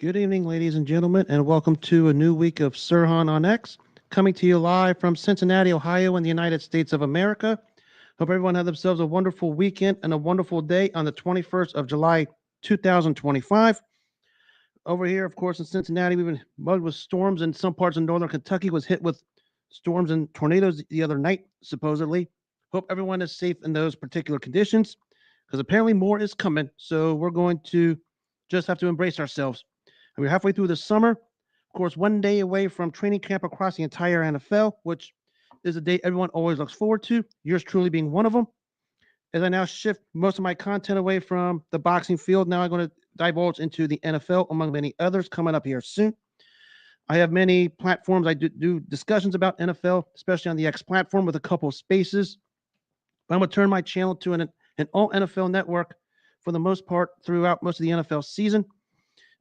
Good evening, ladies and gentlemen, and welcome to a new week of Sirhan on X, coming to you live from Cincinnati, Ohio, in the United States of America. Hope everyone had themselves a wonderful weekend and a wonderful day on the 21st of July, 2025. Over here, of course, in Cincinnati, we've been mugged with storms, and some parts of northern Kentucky was hit with storms and tornadoes the other night, supposedly. Hope everyone is safe in those particular conditions, because apparently more is coming. So we're going to just have to embrace ourselves. And we're halfway through the summer. Of course, one day away from training camp across the entire NFL, which is a day everyone always looks forward to. Yours truly being one of them. As I now shift most of my content away from the boxing field, now I'm going to divulge into the NFL, among many others, coming up here soon. I have many platforms. I do discussions about NFL, especially on the X platform with a couple of spaces. But I'm going to turn my channel to an all NFL network for the most part throughout most of the NFL season,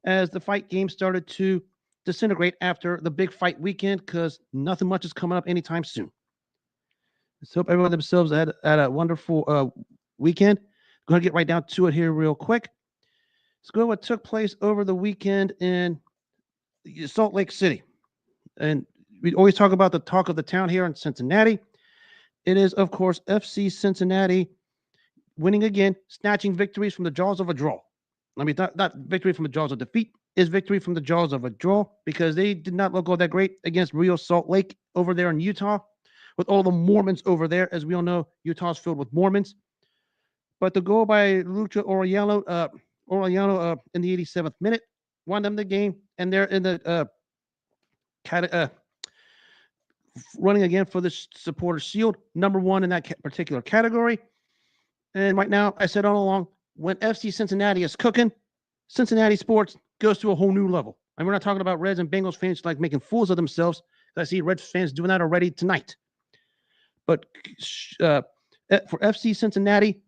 as the fight game started to disintegrate after the big fight weekend, because nothing much is coming up anytime soon. Let's hope everyone themselves had a wonderful weekend. Going to get right down to it here real quick. Let's go to what took place over the weekend in Salt Lake City. And we always talk about the talk of the town here in Cincinnati. It is, of course, FC Cincinnati winning again, snatching victories from the jaws of a draw. I mean, not victory from the jaws of defeat, is victory from the jaws of a draw, because they did not look all that great against Real Salt Lake over there in Utah, with all the Mormons over there. As we all know, Utah's filled with Mormons. But the goal by Lucha Orellano in the 87th minute won them the game, and they're in the running again for the supporter shield, number one in that particular category. And right now, I said all along, when FC Cincinnati is cooking, Cincinnati sports goes to a whole new level. And we're not talking about Reds and Bengals fans like making fools of themselves. I see Reds fans doing that already tonight. But for FC Cincinnati,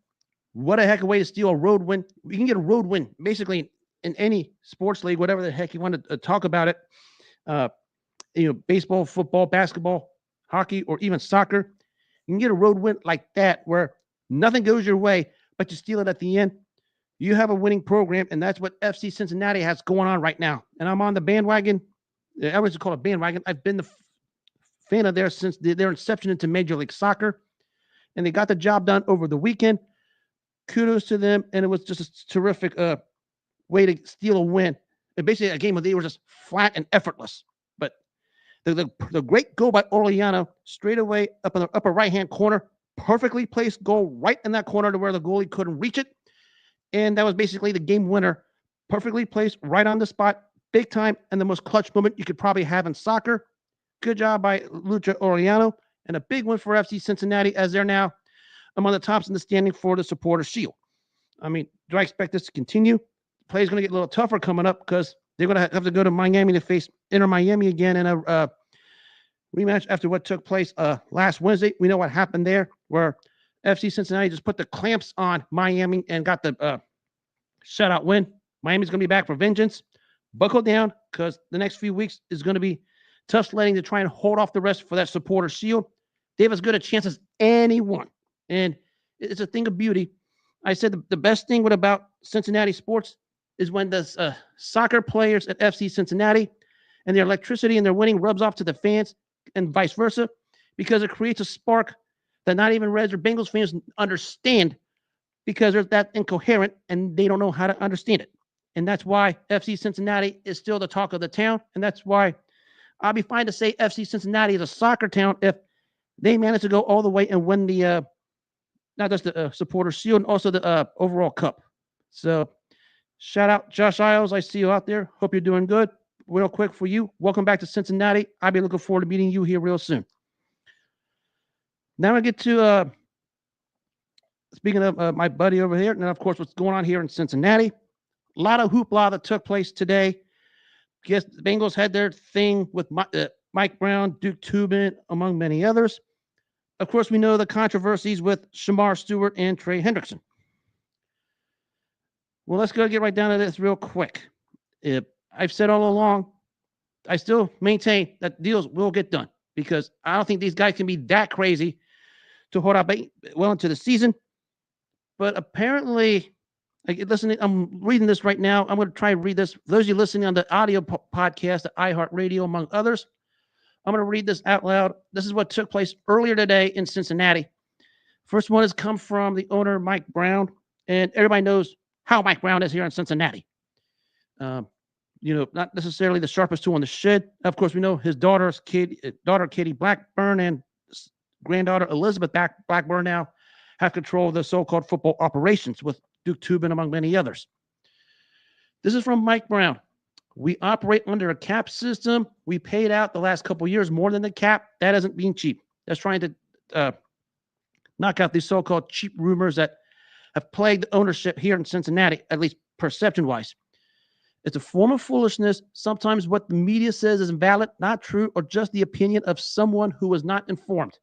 what a heck of a way to steal a road win. We can get a road win basically in any sports league, whatever the heck you want to talk about it. Baseball, football, basketball, hockey, or even soccer. You can get a road win like that where nothing goes your way, but you steal it at the end. You have a winning program, and that's what FC Cincinnati has going on right now. And I'm on the bandwagon. I was call it bandwagon. I've been the fan of theirs since their inception into Major League Soccer, and they got the job done over the weekend. Kudos to them, and it was just a terrific way to steal a win. And basically, a game where they were just flat and effortless. But the great goal by Orellano, straight away up in the upper right-hand corner, perfectly placed goal right in that corner to where the goalie couldn't reach it. And that was basically the game winner, perfectly placed right on the spot, big time, and the most clutch moment you could probably have in soccer. Good job by Lucha Orellano, and a big win for FC Cincinnati, as they're now among the tops in the standing for the supporter shield. I mean, do I expect this to continue? Play is going to get a little tougher coming up, because they're going to have to go to Miami to face Inter Miami again in a rematch after what took place last Wednesday. We know what happened there, where FC Cincinnati just put the clamps on Miami and got the shutout win. Miami's going to be back for vengeance. Buckle down, because the next few weeks is going to be tough sledding to try and hold off the rest for that supporter shield. They have as good a chance as anyone. And it's a thing of beauty. I said the best thing about Cincinnati sports is when the soccer players at FC Cincinnati and their electricity and their winning rubs off to the fans, and vice versa, because it creates a spark that not even Reds or Bengals fans understand, because they're that incoherent and they don't know how to understand it. And that's why FC Cincinnati is still the talk of the town. And that's why I'll be fine to say FC Cincinnati is a soccer town if they manage to go all the way and win the not just the supporter shield, and also the overall cup. So shout out Josh Isles. I see you out there. Hope you're doing good. Real quick for you, welcome back to Cincinnati. I'll be looking forward to meeting you here real soon. Now I get to speaking of my buddy over here, and then of course what's going on here in Cincinnati. A lot of hoopla that took place today. Guess the Bengals had their thing with Mike Brown, Duke Tubin, among many others. Of course, we know the controversies with Shemar Stewart and Trey Hendrickson. Well, let's go get right down to this real quick. I've said all along, I still maintain that deals will get done, because I don't think these guys can be that crazy to hold up well into the season. But apparently, Like, listening, I'm reading this right now. I'm going to try and read this. For those of you listening on the audio podcast at iHeartRadio, among others, I'm going to read this out loud. This is what took place earlier today in Cincinnati. First one has come from the owner, Mike Brown, and everybody knows how Mike Brown is here in Cincinnati. Not necessarily the sharpest tool in the shed. Of course, we know his daughter Katie Blackburn and granddaughter Elizabeth Blackburn now have control of the so-called football operations with Duke Tubin, among many others. This is from Mike Brown. We operate under a cap system. We paid out the last couple of years more than the cap. That isn't being cheap. That's trying to knock out these so-called cheap rumors that have plagued the ownership here in Cincinnati, at least perception-wise. It's a form of foolishness. Sometimes what the media says is invalid, not true, or just the opinion of someone who was not informed.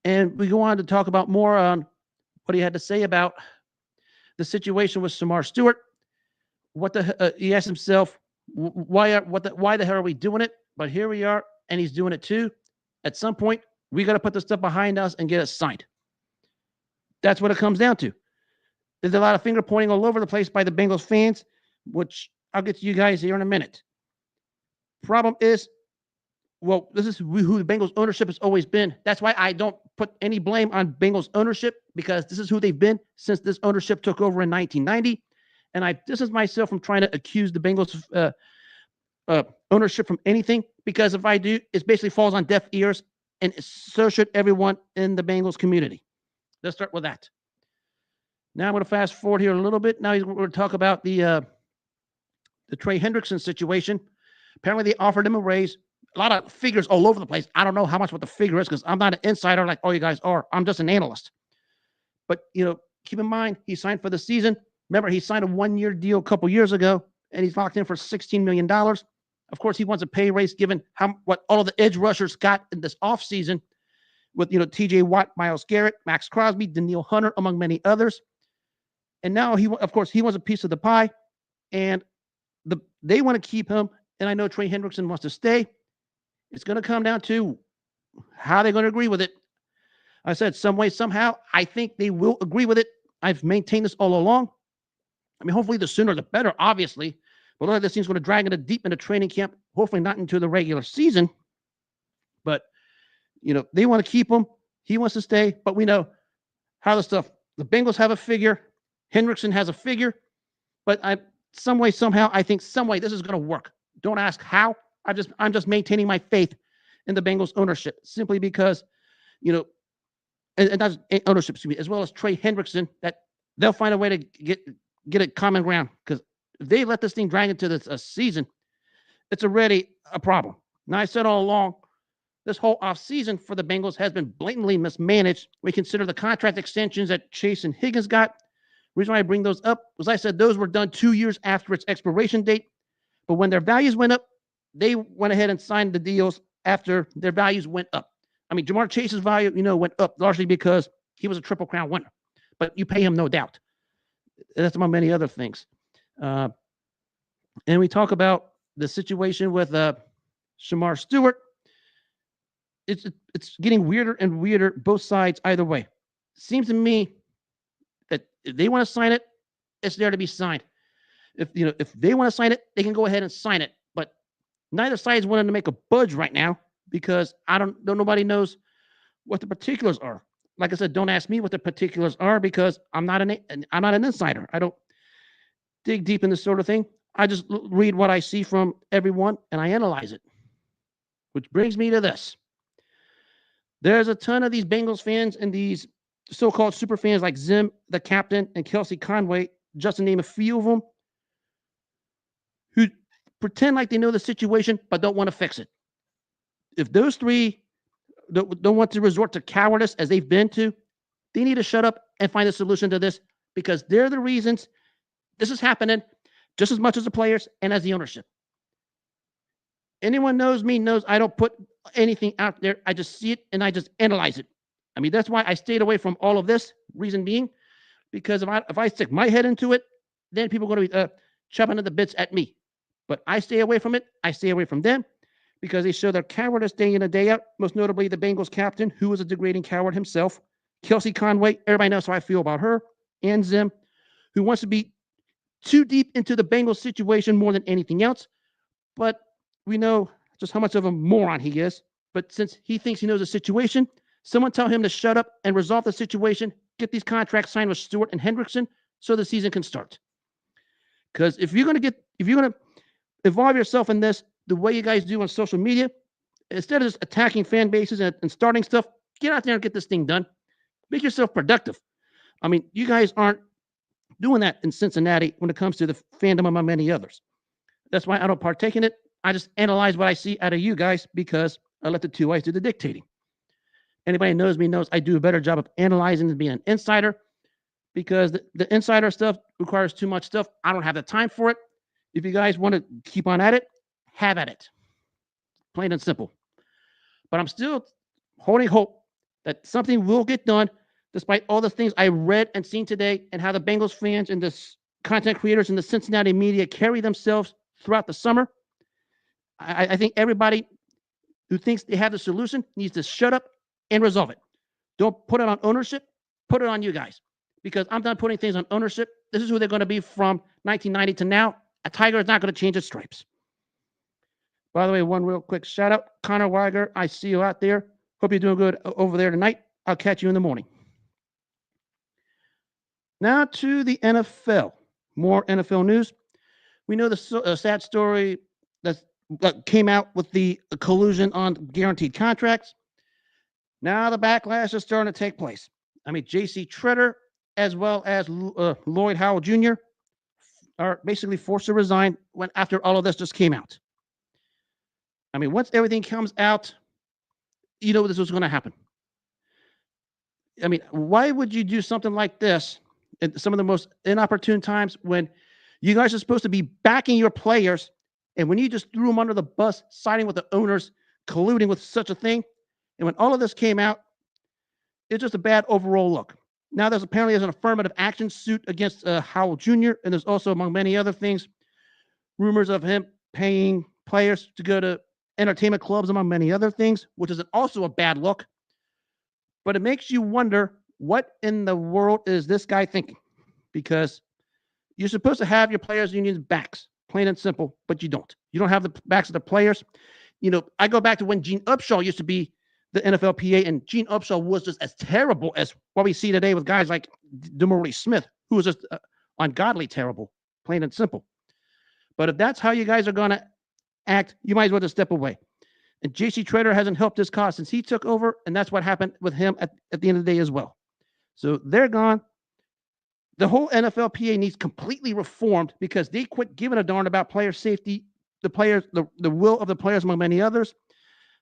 And we go on to talk about more on what he had to say about the situation with Shemar Stewart. He asked himself, why the hell are we doing it? But here we are, and he's doing it too. At some point, we got to put the stuff behind us and get it signed. That's what it comes down to. There's a lot of finger pointing all over the place by the Bengals fans, which I'll get to you guys here in a minute. Problem is, well, this is who the Bengals ownership has always been. That's why I don't put any blame on Bengals ownership, because this is who they've been since this ownership took over in 1990. And I distance myself from trying to accuse the Bengals ownership from anything, because if I do, it basically falls on deaf ears, and so should everyone in the Bengals community. Let's start with that. Now I'm going to fast forward here a little bit. Now we're going to talk about the Trey Hendrickson situation. Apparently they offered him a raise. A lot of figures all over the place. I don't know how much what the figure is, because I'm not an insider like all you guys are. I'm just an analyst. But, keep in mind, he signed for the season. Remember, he signed a one-year deal a couple years ago, and he's locked in for $16 million. Of course, he wants a pay raise given what all of the edge rushers got in this offseason with, TJ Watt, Myles Garrett, Max Crosby, Danielle Hunter, among many others. And now he wants a piece of the pie, and they want to keep him. And I know Trey Hendrickson wants to stay. It's going to come down to how they're going to agree with it. I said some way, somehow, I think they will agree with it. I've maintained this all along. I mean, hopefully the sooner the better, obviously. But a lot of this thing's going to drag into deep into training camp, hopefully not into the regular season. But, they want to keep him. He wants to stay. But we know how the Bengals have a figure. Hendrickson has a figure. But some way, somehow, I think some way this is going to work. Don't ask how. I'm just maintaining my faith in the Bengals ownership, simply because, and that's ownership, as well as Trey Hendrickson, that they'll find a way to get a common ground. Because if they let this thing drag into this season, it's already a problem. Now, I said all along, this whole offseason for the Bengals has been blatantly mismanaged. We consider the contract extensions that Chase and Higgins got. The reason why I bring those up was I said those were done 2 years after its expiration date. But when their values went up, they went ahead and signed the deals after their values went up. I mean, Jamar Chase's value, went up largely because he was a Triple Crown winner. But you pay him, no doubt. That's among many other things. And we talk about the situation with Shemar Stewart. It's getting weirder and weirder, both sides, either way. Seems to me that if they want to sign it, it's there to be signed. If they want to sign it, they can go ahead and sign it. But neither side is willing to make a budge right now, because nobody knows what the particulars are. Like I said, don't ask me what the particulars are, because I'm not an insider. I don't dig deep in this sort of thing. I just read what I see from everyone and I analyze it. Which brings me to this. There's a ton of these Bengals fans and these so-called super fans like Zim, the captain, and Kelsey Conway, just to name a few of them, who pretend like they know the situation but don't want to fix it. If those three don't want to resort to cowardice as they've been to, they need to shut up and find a solution to this, because they're the reasons this is happening just as much as the players and as the ownership. Anyone knows me knows I don't put anything out there. I just see it and I just analyze it. I mean, that's why I stayed away from all of this. Reason being, because if I stick my head into it, then people are going to be chopping at the bits at me. But I stay away from it. I stay away from them, because they show their cowardice day in and day out. Most notably, the Bengals captain, who is a degrading coward himself, Kelsey Conway. Everybody knows how I feel about her, and Zim, who wants to be too deep into the Bengals situation more than anything else. But we know just how much of a moron he is. But since he thinks he knows the situation, someone tell him to shut up and resolve the situation, get these contracts signed with Stewart and Hendrickson so the season can start. Because if you're going to involve yourself in this the way you guys do on social media, instead of just attacking fan bases and starting stuff, get out there and get this thing done. Make yourself productive. I mean, you guys aren't doing that in Cincinnati when it comes to the fandom among many others. That's why I don't partake in it. I just analyze what I see out of you guys because I let the two eyes do the dictating. Anybody who knows me knows I do a better job of analyzing than being an insider because the insider stuff requires too much stuff. I don't have the time for it. If you guys want to keep on at it, have at it. Plain and simple. But I'm still holding hope that something will get done despite all the things I read and seen today and how the Bengals fans and the content creators in the Cincinnati media carry themselves throughout the summer. I think everybody who thinks they have the solution needs to shut up and resolve it. Don't put it on ownership. Put it on you guys. Because I'm done putting things on ownership. This is who they're going to be from 1990 to now. A tiger is not going to change its stripes. By the way, one real quick shout out. Connor Weiger, I see you out there. Hope you're doing good over there tonight. I'll catch you in the morning. Now to the NFL. More NFL news. We know the sad story that came out with the collusion on guaranteed contracts. Now the backlash is starting to take place. I mean, JC Tretter as well as Lloyd Howell Jr. are basically forced to resign after all of this just came out. I mean, once everything comes out, you know this was going to happen. I mean, why would you do something like this at some of the most inopportune times when you guys are supposed to be backing your players, and when you just threw them under the bus, siding with the owners, colluding with such a thing, and when all of this came out, it's just a bad overall look. Now there's apparently an affirmative action suit against Howell Jr., and there's also, among many other things, rumors of him paying players to go to entertainment clubs, among many other things, which is also a bad look. But it makes you wonder, what in the world is this guy thinking? Because you're supposed to have your players' unions' backs, plain and simple, but you don't. You don't have the backs of the players. You know, I go back to when Gene Upshaw used to be the NFLPA, and Gene Upshaw was just as terrible as what we see today with guys like DeMaurice Smith, who was just ungodly terrible, plain and simple. But if that's how you guys are going to act, you might as well just step away. And JC Tretter hasn't helped this cause since he took over, and that's what happened with him at the end of the day as well. So they're gone. The whole NFLPA needs completely reformed because they quit giving a darn about player safety, the players, the will of the players, among many others.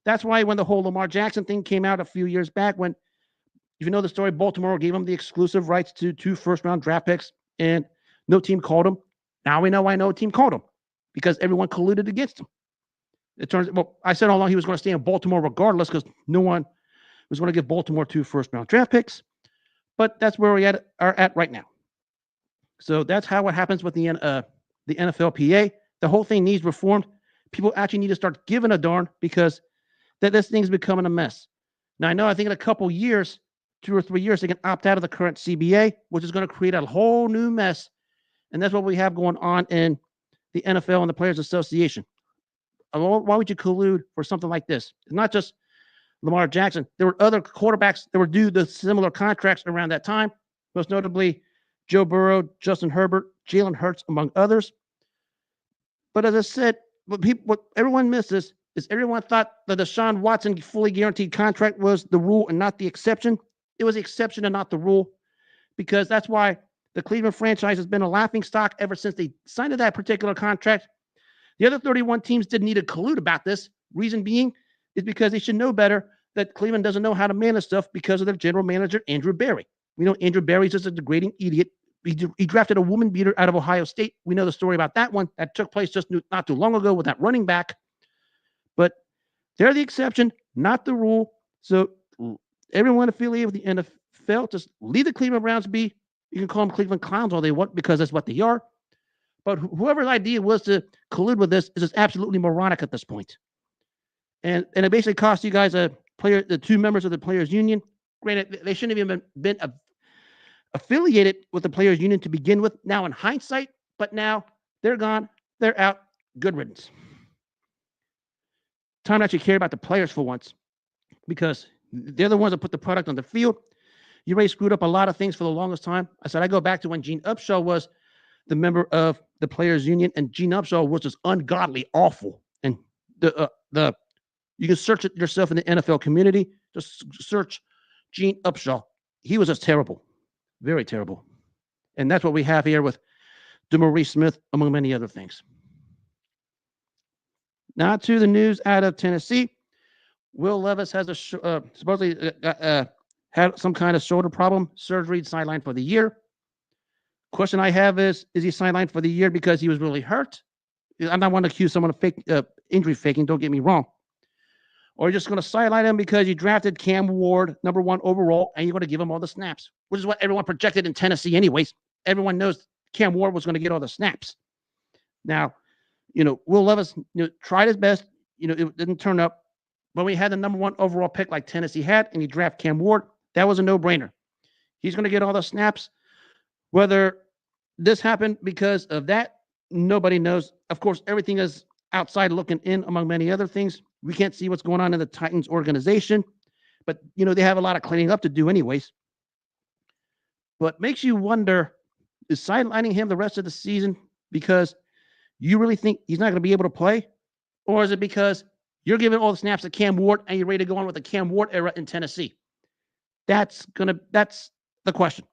That's why when the whole Lamar Jackson thing came out a few years back, when, if you know the story, Baltimore gave him the exclusive rights to 2 first-round draft picks, and no team called him. Now we know why no team called him, because everyone colluded against him. It turns, well, I said all along he was going to stay in Baltimore regardless because no one was going to give Baltimore 2 first-round draft picks. But that's where we are at right now. So that's how it happens with the NFLPA. The whole thing needs reformed. People actually need to start giving a darn because this thing's becoming a mess. Now, I know I think in a couple years, 2 or 3 years, they can opt out of the current CBA, which is going to create a whole new mess. And that's what we have going on in the NFL and the Players Association. Why would you collude for something like this? It's not just Lamar Jackson. There were other quarterbacks that were due the similar contracts around that time, most notably Joe Burrow, Justin Herbert, Jalen Hurts, among others. But as I said, what everyone misses is everyone thought that the Deshaun Watson fully guaranteed contract was the rule and not the exception. It was the exception and not the rule, because that's why the Cleveland franchise has been a laughingstock ever since they signed that particular contract. The other 31 teams didn't need to collude about this. Reason being is because they should know better that Cleveland doesn't know how to manage stuff because of their general manager, Andrew Berry. We know Andrew Berry's just a degrading idiot. He drafted a woman beater out of Ohio State. We know the story about that one. That took place just not too long ago with that running back. But they're the exception, not the rule. So everyone affiliated with the NFL, just leave the Cleveland Browns be. You can call them Cleveland Clowns all they want because that's what they are. But whoever's idea was to collude with this is just absolutely moronic at this point. And it basically cost you guys the 2 members of the players' union. Granted, they shouldn't have even been affiliated with the players union to begin with. Now in hindsight, but now they're gone. They're out. Good riddance. Time to actually care about the players for once, because they're the ones that put the product on the field. You already screwed up a lot of things for the longest time. I said, I go back to when Gene Upshaw was the member of the players union, and Gene Upshaw was just ungodly awful. And you can search it yourself in the NFL community. Just search Gene Upshaw. He was just terrible, very terrible. And that's what we have here with DeMaurice Smith, among many other things. Now to the news out of Tennessee. Will Levis has supposedly had some kind of shoulder problem, surgery, sidelined for the year. Question I have is he sidelined for the year because he was really hurt? I'm not one to accuse someone of fake injury faking, don't get me wrong. Or you're just going to sideline him because you drafted Cam Ward, #1 overall, and you're going to give him all the snaps, which is what everyone projected in Tennessee anyways. Everyone knows Cam Ward was going to get all the snaps. Now, Will Levis tried his best. It didn't turn up. When we had the #1 overall pick like Tennessee had, and you draft Cam Ward, that was a no-brainer. He's going to get all the snaps. Whether this happened because of that, nobody knows. Of course, everything is outside looking in, among many other things. We can't see what's going on in the Titans organization, but they have a lot of cleaning up to do anyways. But makes you wonder, is sidelining him the rest of the season because you really think he's not going to be able to play? Or is it because you're giving all the snaps to Cam Ward and you're ready to go on with the Cam Ward era in Tennessee? That's the question.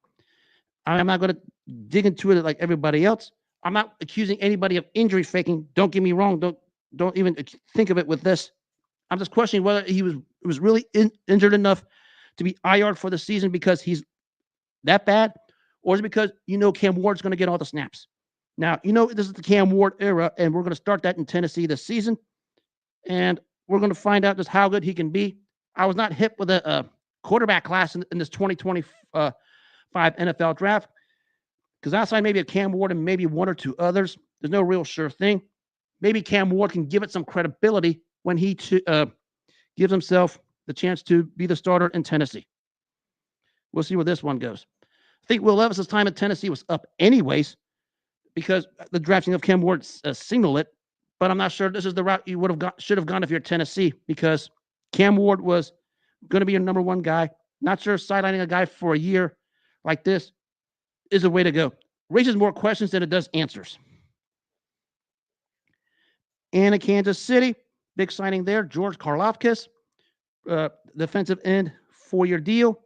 I'm not going to dig into it like everybody else. I'm not accusing anybody of injury faking. Don't get me wrong. Don't even think of it with this. I'm just questioning whether he was really injured enough to be IR'd for the season because he's that bad, or is it because Cam Ward's going to get all the snaps? Now, this is the Cam Ward era, and we're going to start that in Tennessee this season, and we're going to find out just how good he can be. I was not hip with a quarterback class in this 2025 NFL draft, because outside maybe a Cam Ward and maybe one or two others, there's no real sure thing. Maybe Cam Ward can give it some credibility when he gives himself the chance to be the starter in Tennessee. We'll see where this one goes. I think Will Levis's time at Tennessee was up anyways, because the drafting of Cam Ward signaled it. But I'm not sure this is the route you should have gone if you're Tennessee, because Cam Ward was going to be your #1 guy. Not sure sidelining a guy for a year like this is a way to go. Raises more questions than it does answers. And in Kansas City, big signing there, George Karlaftis, defensive end, 4-year deal.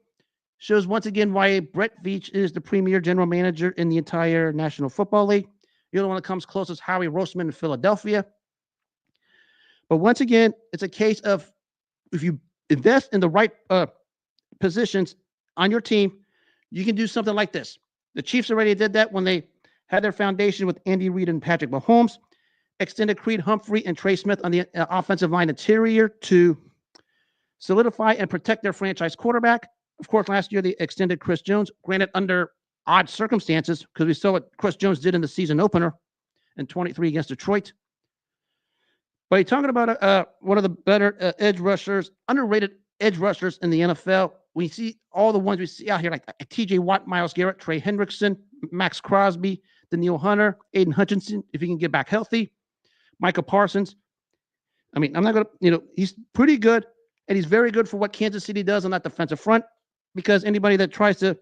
Shows once again why Brett Veach is the premier general manager in the entire National Football League. The other one that comes closest is Howie Roseman in Philadelphia. But once again, it's a case of if you invest in the right positions on your team, you can do something like this. The Chiefs already did that when they had their foundation with Andy Reid and Patrick Mahomes, extended Creed Humphrey and Trey Smith on the offensive line interior to solidify and protect their franchise quarterback. Of course, last year they extended Chris Jones, granted under odd circumstances, because we saw what Chris Jones did in the season opener in 23 against Detroit. But you're talking about one of the better edge rushers, underrated edge rushers in the NFL. We see all the ones we see out here, like TJ Watt, Myles Garrett, Trey Hendrickson, Max Crosby, Danielle Hunter, Aiden Hutchinson, if he can get back healthy, Micah Parsons. I mean, I'm not going to, he's pretty good, and he's very good for what Kansas City does on that defensive front, because anybody that tries to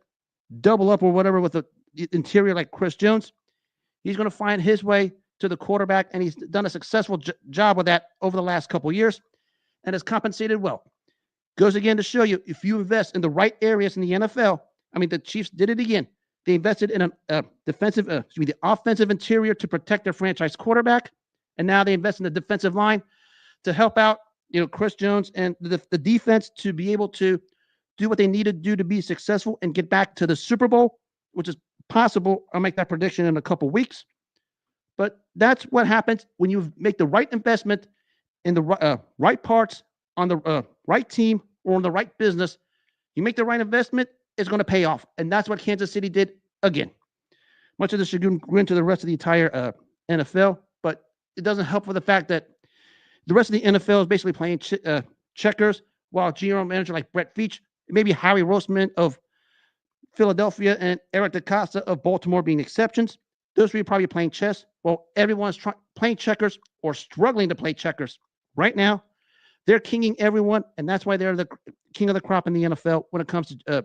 double up or whatever with the interior like Chris Jones, he's going to find his way to the quarterback, and he's done a successful job with that over the last couple of years and has compensated well. Goes again to show you, if you invest in the right areas in the NFL, I mean, the Chiefs did it again. They invested in the offensive interior to protect their franchise quarterback, and now they invest in the defensive line to help out, Chris Jones and the defense to be able to do what they need to do to be successful and get back to the Super Bowl, which is possible. I'll make that prediction in a couple weeks. But that's what happens when you make the right investment in the right parts on the right team or in the right business. You make the right investment, it's going to pay off. And that's what Kansas City did again. Much of this should go into the rest of the entire NFL, but it doesn't help with the fact that the rest of the NFL is basically playing checkers, while general manager like Brett Veach, maybe Howie Roseman of Philadelphia and Eric DaCosta of Baltimore being exceptions. Those three are probably playing chess while everyone's playing checkers or struggling to play checkers. Right now, they're kinging everyone, and that's why they're the king of the crop in the NFL when it comes to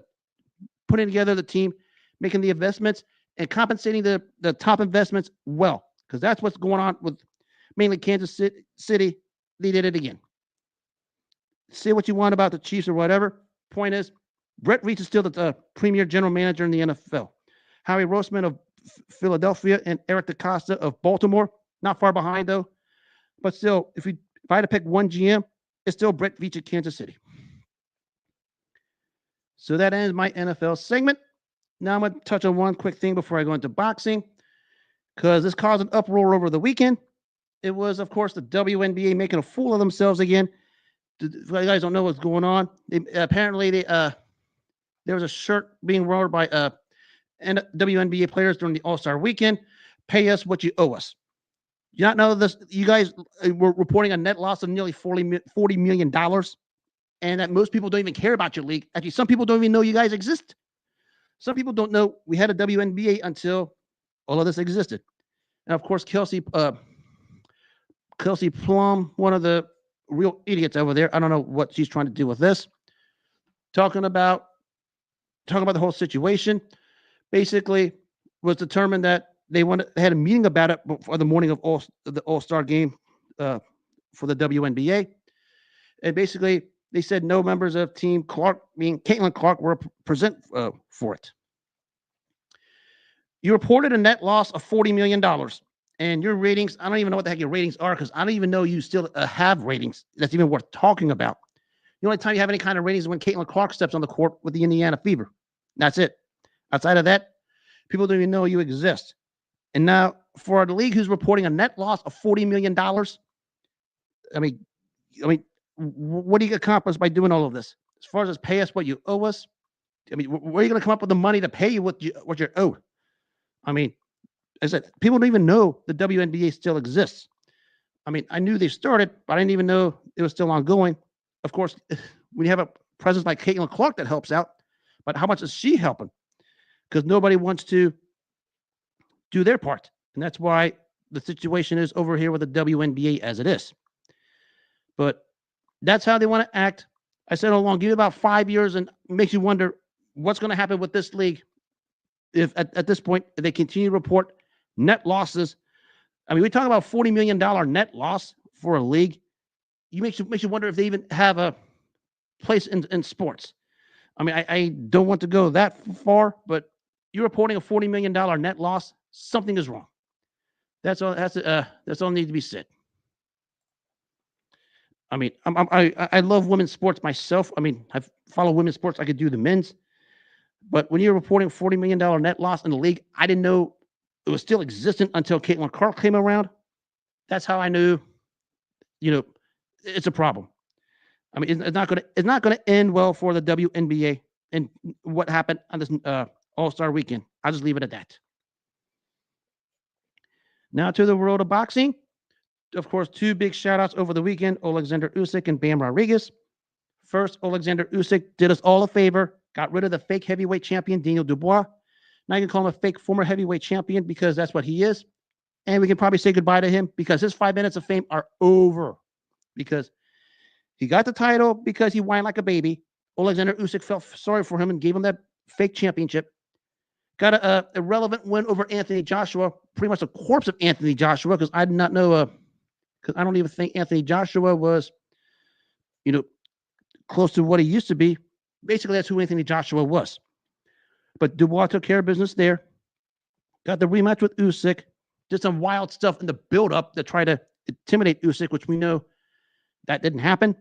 putting together the team, making the investments, and compensating the top investments well, because that's what's going on with mainly Kansas City. They did it again. Say what you want about the Chiefs or whatever. Point is, Brett Veach is still the premier general manager in the NFL. Howie Roseman of Philadelphia and Eric DaCosta of Baltimore, not far behind though. But still, if I had to pick one GM, it's still Brett Veach at Kansas City. So that ends my NFL segment. Now I'm going to touch on one quick thing before I go into boxing, because this caused an uproar over the weekend. It was, of course, the WNBA making a fool of themselves again. If you guys don't know what's going on, apparently there was a shirt being worn by WNBA players during the All-Star weekend. Pay us what you owe us. You not know this? You guys were reporting a net loss of nearly $40 million, and that most people don't even care about your league. Actually, some people don't even know you guys exist. Some people don't know we had a WNBA until all of this existed. And of course, Kelsey Plum, one of the real idiots over there. I don't know what she's trying to do with this. Talking about the whole situation. Basically, was determined that they had a meeting about it before the morning of the All-Star game for the WNBA. And basically, they said no members of Team Clark, meaning Caitlin Clark, were present for it. You reported a net loss of $40 million. And your ratings, I don't even know what the heck your ratings are, because I don't even know you still have ratings that's even worth talking about. The only time you have any kind of ratings is when Caitlin Clark steps on the court with the Indiana Fever. That's it. Outside of that, people don't even know you exist. And now, for the league who's reporting a net loss of $40 million, I mean, what do you accomplish by doing all of this? As far as pay us what you owe us, I mean, where are you going to come up with the money to pay you what you're owed? I mean, as I said, people don't even know the WNBA still exists. I mean, I knew they started, but I didn't even know it was still ongoing. Of course, when you have a presence like Caitlin Clark that helps out, but how much is she helping? Because nobody wants to do their part. And that's why the situation is over here with the WNBA as it is. But that's how they want to act. I said all along, give it about 5 years, and it makes you wonder what's going to happen with this league if at this point if they continue to report net losses. I mean, we talk about $40 million net loss for a league. Makes you wonder if they even have a place in sports. I mean, I don't want to go that far, but you're reporting a $40 million net loss. Something is wrong. That's all needs to be said. I mean, I love women's sports myself. I mean, I follow women's sports. I could do the men's. But when you're reporting $40 million net loss in the league, I didn't know it was still existent until Caitlin Clark came around. That's how I knew, it's a problem. I mean, it's not going to end well for the WNBA and what happened on this All-Star weekend. I'll just leave it at that. Now to the world of boxing. Of course, two big shout-outs over the weekend, Oleksandr Usyk and Bam Rodrigue. First, Oleksandr Usyk did us all a favor, got rid of the fake heavyweight champion, Daniel Dubois. Now you can call him a fake former heavyweight champion because that's what he is. And we can probably say goodbye to him because his 5 minutes of fame are over. Because he got the title because he whined like a baby. Oleksandr Usyk felt sorry for him and gave him that fake championship. Got a irrelevant win over Anthony Joshua, pretty much a corpse of Anthony Joshua, because I did not know, because I don't even think Anthony Joshua was, close to what he used to be. Basically, that's who Anthony Joshua was. But Dubois took care of business there. Got the rematch with Usyk. Did some wild stuff in the build-up to try to intimidate Usyk, which we know that didn't happen.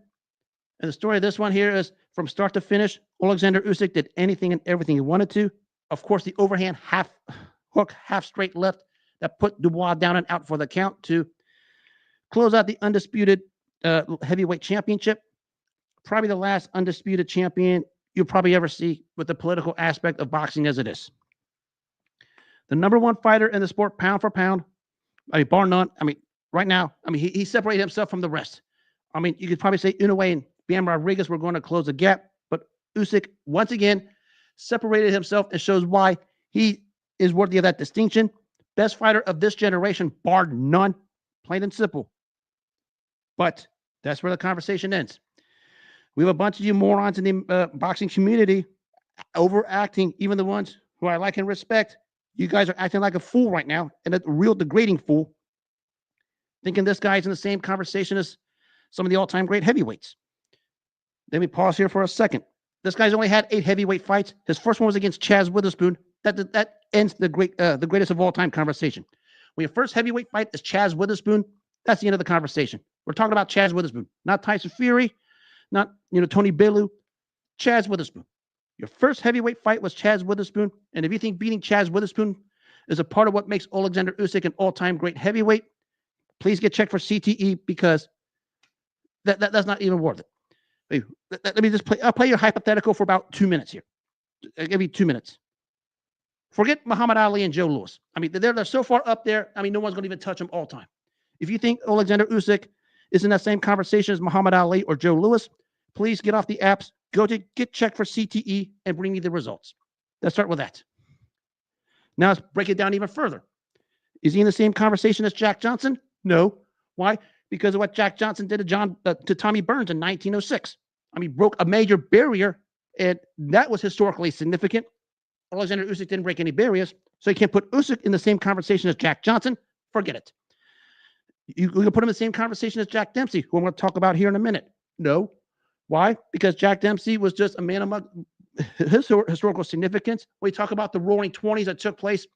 And the story of this one here is from start to finish, Oleksandr Usyk did anything and everything he wanted to. Of course, the overhand half hook, half straight left that put Dubois down and out for the count to close out the undisputed heavyweight championship. Probably the last undisputed champion you'll probably ever see with the political aspect of boxing as it is. The number one fighter in the sport, pound for pound, bar none. Right now, he separated himself from the rest. You could probably say Inoue and Bam Rodrigue were going to close the gap, but Usyk, once again, separated himself and shows why he is worthy of that distinction. Best fighter of this generation, bar none, plain and simple. But that's where the conversation ends. We have a bunch of you morons in the boxing community overacting, even the ones who I like and respect. You guys are acting like a fool right now, and a real degrading fool, thinking this guy's in the same conversation as some of the all-time great heavyweights. Let me pause here for a second. This guy's only had 8 heavyweight fights. His first one was against Chaz Witherspoon. That ends the greatest of all time conversation. When your first heavyweight fight is Chaz Witherspoon, that's the end of the conversation. We're talking about Chaz Witherspoon, not Tyson Fury, not Tony Bellew. Chaz Witherspoon. Your first heavyweight fight was Chaz Witherspoon, and if you think beating Chaz Witherspoon is a part of what makes Oleksandr Usyk an all-time great heavyweight, please get checked for CTE, because that's not even worth it. Let me just play. I'll play your hypothetical for about 2 minutes here. I'll give you 2 minutes. Forget Muhammad Ali and Joe Louis. I mean, they're so far up there. I mean, no one's going to even touch them all time. If you think Oleksandr Usyk is in that same conversation as Muhammad Ali or Joe Louis, please get off the apps, go to get checked for CTE, and bring me the results. Let's start with that. Now let's break it down even further. Is he in the same conversation as Jack Johnson? No. Why? Because of what Jack Johnson did to Tommy Burns in 1906. I mean, broke a major barrier, and that was historically significant. Oleksandr Usyk didn't break any barriers, so you can't put Usyk in the same conversation as Jack Johnson. Forget it. You can put him in the same conversation as Jack Dempsey, who I'm going to talk about here in a minute. No. Why? Because Jack Dempsey was just a man among his historical significance. We talk about the Roaring 20s that took place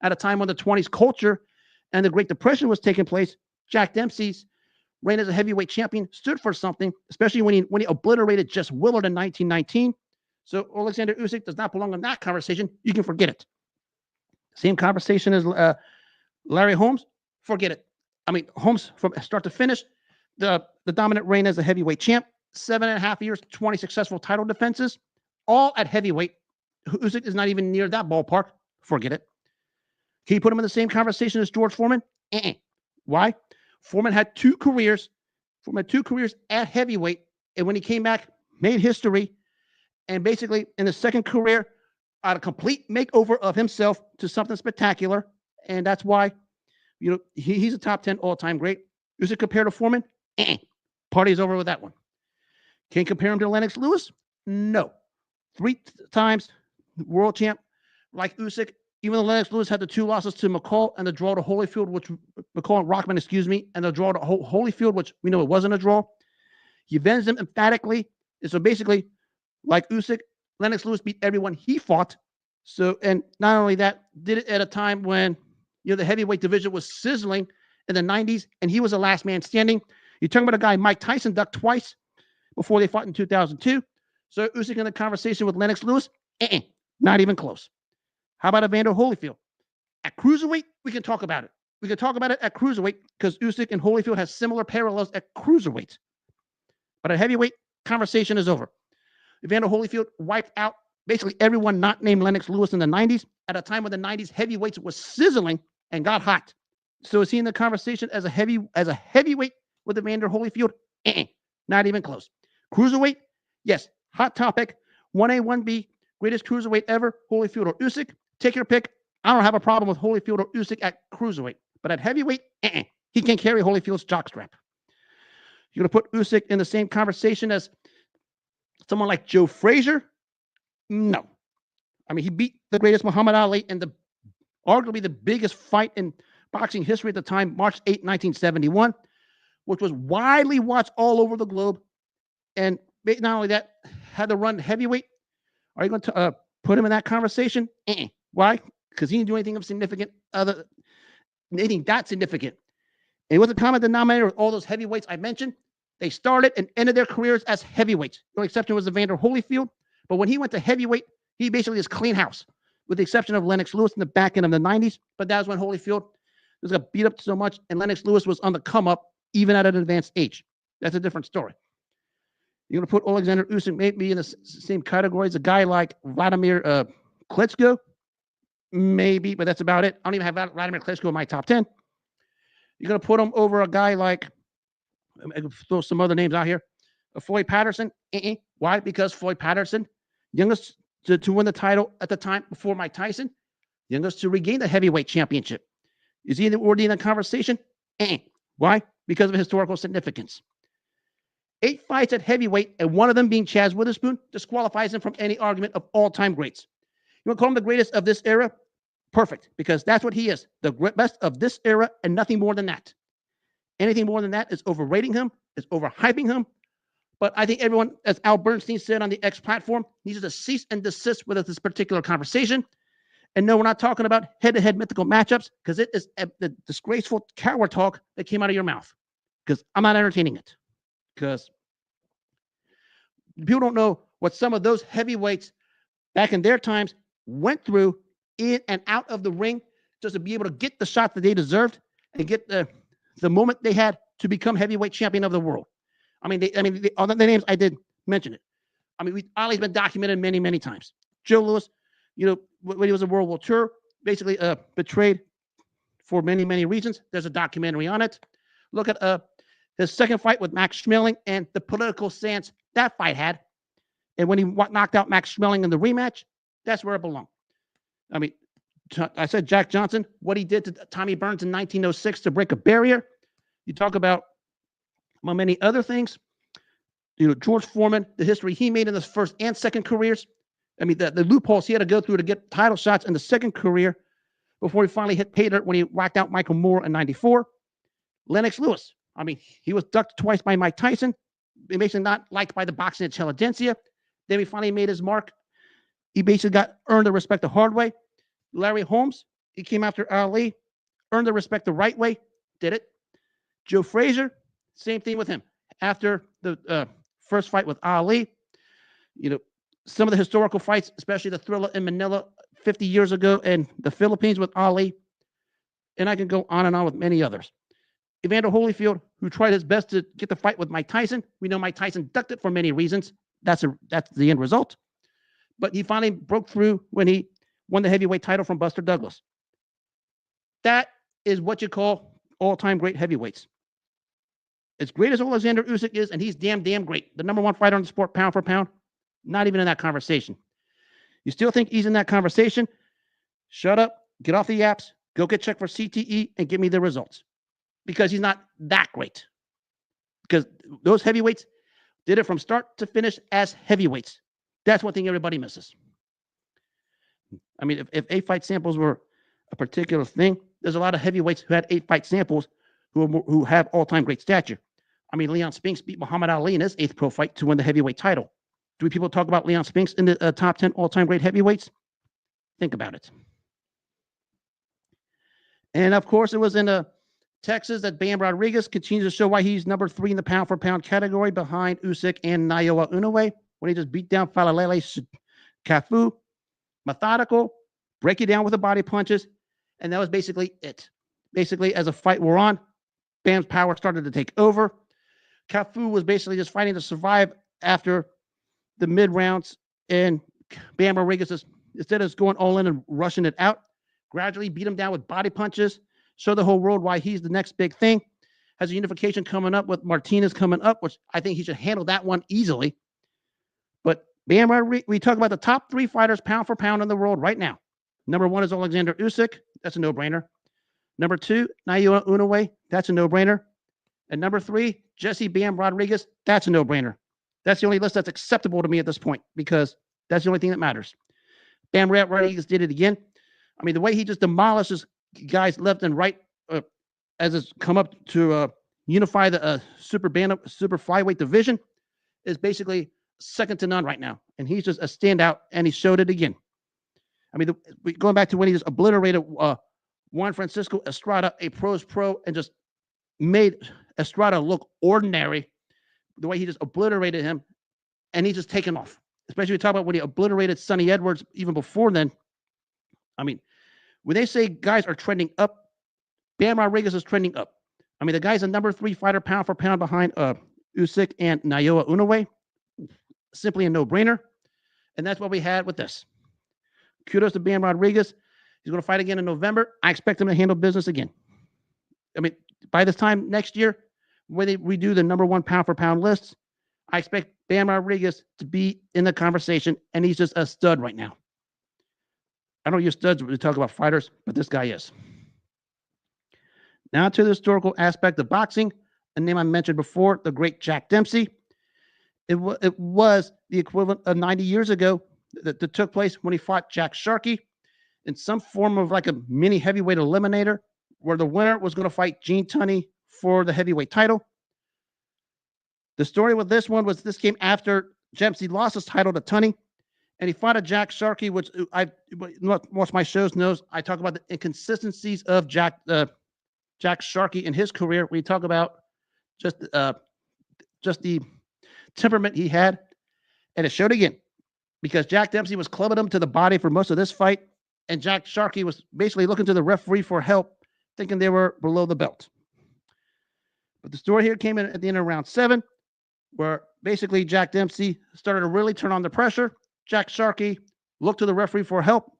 at a time when the 20s culture and the Great Depression was taking place. Jack Dempsey's reign as a heavyweight champion stood for something, especially when he obliterated Jess Willard in 1919. So Oleksandr Usyk does not belong in that conversation. You can forget it. Same conversation as Larry Holmes. Forget it. I mean, Holmes, from start to finish, the dominant reign as a heavyweight champ, 7.5 years, 20 successful title defenses, all at heavyweight. Usyk is not even near that ballpark. Forget it. Can you put him in the same conversation as George Foreman? Why? Foreman had 2 careers. Foreman had 2 careers at heavyweight, and when he came back, made history. And basically, in the second career, had a complete makeover of himself to something spectacular. And that's why, he's a top 10 all-time great. Usyk compared to Foreman? Party's over with that one. Can't compare him to Lennox Lewis? No. 3 times world champ like Usyk. Even though Lennox Lewis had the 2 losses to McCall and the draw to Holyfield, McCall and Rockman, and the draw to Holyfield, which we know it wasn't a draw. He avenged him emphatically. And so basically, like Usyk, Lennox Lewis beat everyone he fought. So, and not only that, did it at a time when the heavyweight division was sizzling in the 90s, and he was the last man standing. You're talking about a guy Mike Tyson ducked twice before they fought in 2002. So Usyk in the conversation with Lennox Lewis? Not even close. How about Evander Holyfield? At cruiserweight, we can talk about it. We can talk about it at cruiserweight because Usyk and Holyfield have similar parallels at cruiserweight. But at heavyweight, conversation is over. Evander Holyfield wiped out basically everyone not named Lennox Lewis in the 90s at a time when the 90s heavyweights was sizzling and got hot. So is he in the conversation as a heavyweight with Evander Holyfield? Not even close. Cruiserweight? Yes. Hot topic. 1A, 1B, greatest cruiserweight ever, Holyfield or Usyk. Take your pick. I don't have a problem with Holyfield or Usyk at cruiserweight. But at heavyweight, he can carry Holyfield's jockstrap. You're going to put Usyk in the same conversation as someone like Joe Frazier? No. I mean, he beat the greatest Muhammad Ali in arguably the biggest fight in boxing history at the time, March 8, 1971, which was widely watched all over the globe. And not only that, had to run heavyweight. Are you going to put him in that conversation? Why? Because he didn't do anything of significant, anything that significant. And it was a common denominator with all those heavyweights I mentioned. They started and ended their careers as heavyweights. The only exception was Evander Holyfield. But when he went to heavyweight, he basically is clean house, with the exception of Lennox Lewis in the back end of the 90s. But that was when Holyfield was got beat up so much, and Lennox Lewis was on the come up, even at an advanced age. That's a different story. You're going to put Oleksandr Usyk maybe in the same category as a guy like Vladimir Klitschko? Maybe, but that's about it. I don't even have Vladimir Klitschko in my top 10. You're going to put him over a guy like, throw some other names out here, Floyd Patterson? Why? Because Floyd Patterson, youngest to win the title at the time before Mike Tyson, youngest to regain the heavyweight championship. Is he already in the conversation? Why? Because of historical significance. 8 fights at heavyweight, and one of them being Chaz Witherspoon, disqualifies him from any argument of all-time greats. You want to call him the greatest of this era? Perfect, because that's what he is, the best of this era and nothing more than that. Anything more than that is overrating him, is overhyping him. But I think everyone, as Al Bernstein said on the X platform, needs to cease and desist with this particular conversation. And no, we're not talking about head-to-head mythical matchups, because it is the disgraceful coward talk that came out of your mouth, because I'm not entertaining it. Because people don't know what some of those heavyweights back in their times went through in and out of the ring just to be able to get the shot that they deserved and get the moment they had to become heavyweight champion of the world. I mean, all the names, I did mention it. I mean, Ali's been documented many, many times. Joe Louis, when he was in World War II, basically betrayed for many, many reasons. There's a documentary on it. Look at his second fight with Max Schmeling and the political stance that fight had. And when he knocked out Max Schmeling in the rematch, that's where it belonged. I mean, I said Jack Johnson, what he did to Tommy Burns in 1906 to break a barrier. You talk about many other things. George Foreman, the history he made in his first and second careers. I mean, the loopholes he had to go through to get title shots in the second career before he finally hit pay dirt when he whacked out Michael Moore in 94. Lennox Lewis. I mean, he was ducked twice by Mike Tyson. He basically not liked by the boxing intelligentsia. Then he finally made his mark. He basically earned the respect the hard way. Larry Holmes, he came after Ali, earned the respect the right way, did it. Joe Frazier, same thing with him. After the first fight with Ali, some of the historical fights, especially the thriller in Manila 50 years ago in the Philippines with Ali, and I can go on and on with many others. Evander Holyfield, who tried his best to get the fight with Mike Tyson. We know Mike Tyson ducked it for many reasons. That's the end result. But he finally broke through when he won the heavyweight title from Buster Douglas. That is what you call all-time great heavyweights. As great as Oleksandr Usyk is, and he's damn great, the number one fighter in the sport, pound for pound, not even in that conversation. You still think he's in that conversation? Shut up, get off the apps, go get checked for CTE, and give me the results. Because he's not that great. Because those heavyweights did it from start to finish as heavyweights. That's one thing everybody misses. I mean, if 8 fight samples were a particular thing, there's a lot of heavyweights who had 8 fight samples who have all-time great stature. I mean, Leon Spinks beat Muhammad Ali in his 8th pro fight to win the heavyweight title. Do people talk about Leon Spinks in the top 10 all-time great heavyweights? Think about it. And, of course, it was in Texas that Bam Rodrigue continues to show why he's number 3 in the pound-for-pound category behind Usyk and Naoya Inoue when he just beat down Phumelela Cafu. Methodical, break you down with the body punches, and that was basically it. Basically, as a fight wore on, Bam's power started to take over. Cafu was basically just fighting to survive after the mid-rounds, and Bam Rodrigue, instead of going all in and rushing it out, gradually beat him down with body punches, show the whole world why he's the next big thing. Has a unification coming up with Martinez coming up, which I think he should handle that one easily. But Bam Rodrigue, we talk about the top 3 fighters pound for pound in the world right now. Number 1 is Oleksandr Usyk. That's a no-brainer. Number 2, Naoya Inoue. That's a no-brainer. And number 3, Jesse Bam Rodriguez. That's a no-brainer. That's the only list that's acceptable to me at this point because that's the only thing that matters. Bam Rodriguez did it again. I mean, the way he just demolishes guys left and right as it's come up to unify the super flyweight division is basically second to none right now. And he's just a standout, and he showed it again. I mean, going back to when he just obliterated Juan Francisco Estrada, a pro's pro, and just made Estrada look ordinary, the way he just obliterated him, and he's just taken off. Especially we talk about when he obliterated Sonny Edwards even before then. I mean, when they say guys are trending up, Bam Rodriguez is trending up. I mean, the guy's a number 3 fighter pound for pound behind Usyk and Naoya Inoue. Simply a no-brainer. And that's what we had with this. Kudos to Bam Rodriguez. He's going to fight again in November. I expect him to handle business again. I mean, by this time next year, when they redo the number 1 pound for pound lists, I expect Bam Rodrigue to be in the conversation, and he's just a stud right now. I don't use studs when we talk about fighters, but this guy is. Now to the historical aspect of boxing, a name I mentioned before, the great Jack Dempsey. It was the equivalent of 90 years ago that took place when he fought Jack Sharkey in some form of like a mini heavyweight eliminator, where the winner was going to fight Gene Tunney for the heavyweight title. The story with this one was this came after Dempsey lost his title to Tunney, and he fought a Jack Sharkey, which I watch my shows knows I talk about the inconsistencies of Jack Sharkey in his career. We talk about just the temperament he had, and it showed again because Jack Dempsey was clubbing him to the body for most of this fight, and Jack Sharkey was basically looking to the referee for help, thinking they were below the belt. But the story here came in at the end of round 7, where basically Jack Dempsey started to really turn on the pressure. Jack Sharkey looked to the referee for help.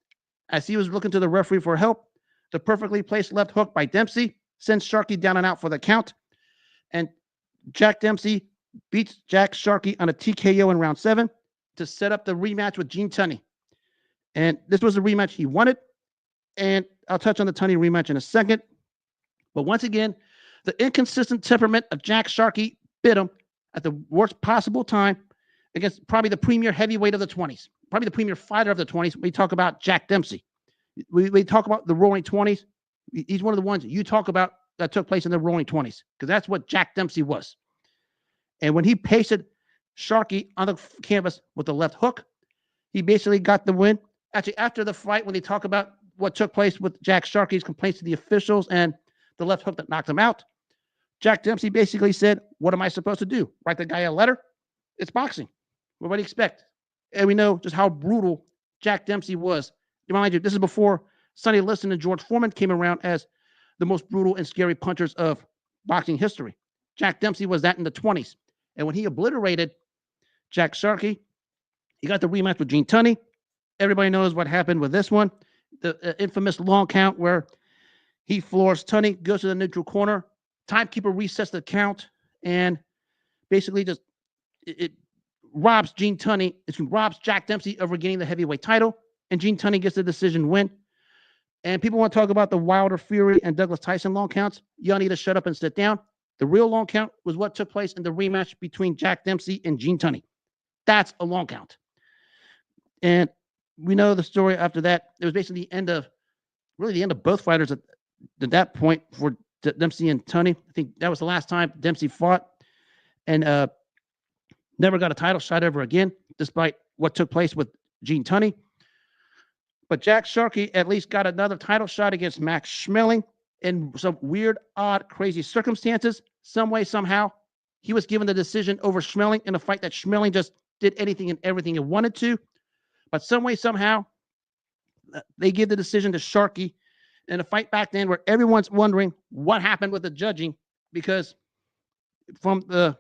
As he was looking to the referee for help, the perfectly placed left hook by Dempsey sends Sharkey down and out for the count. And Jack Dempsey beats Jack Sharkey on a TKO in round 7 to set up the rematch with Gene Tunney. And this was the rematch he wanted. And I'll touch on the Tunney rematch in a second. But once again, the inconsistent temperament of Jack Sharkey bit him at the worst possible time against probably the premier heavyweight of the 20s, probably the premier fighter of the 20s. We talk about Jack Dempsey. We talk about the roaring 20s. He's one of the ones you talk about that took place in the roaring 20s, because that's what Jack Dempsey was. And when he pasted Sharkey on the canvas with the left hook, he basically got the win. Actually, after the fight, when they talk about what took place with Jack Sharkey's complaints to the officials and the left hook that knocked him out, Jack Dempsey basically said, what am I supposed to do? Write the guy a letter? It's boxing. What do you expect? And we know just how brutal Jack Dempsey was. Remind you, this is before Sonny Liston and George Foreman came around as the most brutal and scary punchers of boxing history. Jack Dempsey was that in the 20s. And when he obliterated Jack Sharkey, he got the rematch with Gene Tunney. Everybody knows what happened with this one. The infamous long count where he floors Tunney, goes to the neutral corner. Timekeeper resets the count and basically just it robs Gene Tunney. It robs Jack Dempsey of regaining the heavyweight title, and Gene Tunney gets the decision win. And people want to talk about the Wilder Fury and Douglas Tyson long counts. Y'all need to shut up and sit down. The real long count was what took place in the rematch between Jack Dempsey and Gene Tunney. That's a long count. And we know the story after that. It was basically the end of both fighters at that point for Dempsey and Tunney. I think that was the last time Dempsey fought, and never got a title shot ever again, despite what took place with Gene Tunney. But Jack Sharkey at least got another title shot against Max Schmeling in some weird, odd, crazy circumstances. Some way, somehow, he was given the decision over Schmeling in a fight that Schmeling just did anything and everything he wanted to. But some way, somehow, they give the decision to Sharkey in a fight back then where everyone's wondering what happened with the judging, because from the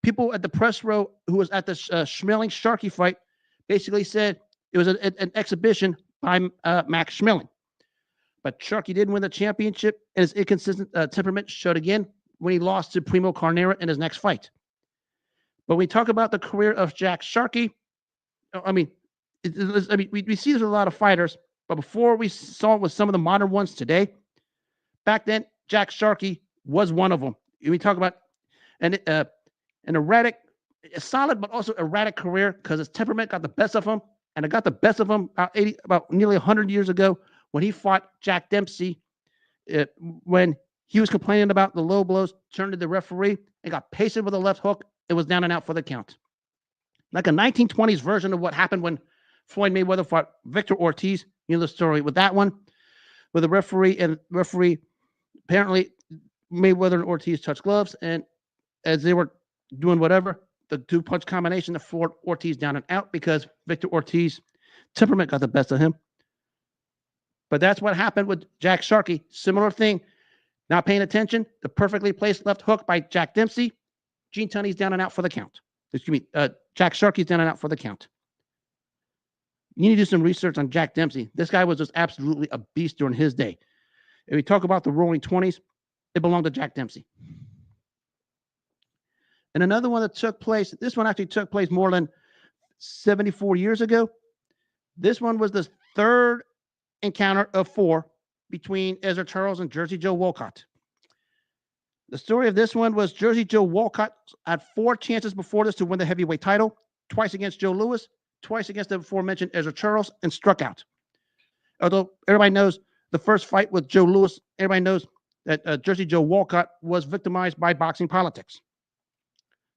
people at the press row who was at the Schmeling Sharkey fight basically said it was an exhibition by Max Schmeling. But Sharkey didn't win the championship, and his inconsistent temperament showed again when he lost to Primo Carnera in his next fight. But when we talk about the career of Jack Sharkey, we see there's a lot of fighters, but before we saw it with some of the modern ones today, back then, Jack Sharkey was one of them. We talk about an erratic, a solid but also erratic career because his temperament got the best of him, and it got the best of him about nearly 100 years ago when he fought Jack Dempsey, when he was complaining about the low blows, turned to the referee and got pasted with a left hook. It was down and out for the count. Like a 1920s version of what happened when Floyd Mayweather fought Victor Ortiz. You know the story with that one, with the referee apparently Mayweather and Ortiz touched gloves, and as they were doing whatever, the two-punch combination that floored Ortiz down and out because Victor Ortiz temperament got the best of him. But that's what happened with Jack Sharkey. Similar thing. Not paying attention. The perfectly placed left hook by Jack Dempsey. Gene Tunney's down and out for the count. Jack Sharkey's down and out for the count. You need to do some research on Jack Dempsey. This guy was just absolutely a beast during his day. If we talk about the roaring 20s, it belonged to Jack Dempsey. And another one that took place, this one actually took place more than 74 years ago. This one was the third encounter of 4 between Ezzard Charles and Jersey Joe Walcott. The story of this one was Jersey Joe Walcott had 4 chances before this to win the heavyweight title, twice against Joe Louis, twice against the aforementioned Ezzard Charles, and struck out. Although everybody knows the first fight with Joe Louis, everybody knows that Jersey Joe Walcott was victimized by boxing politics.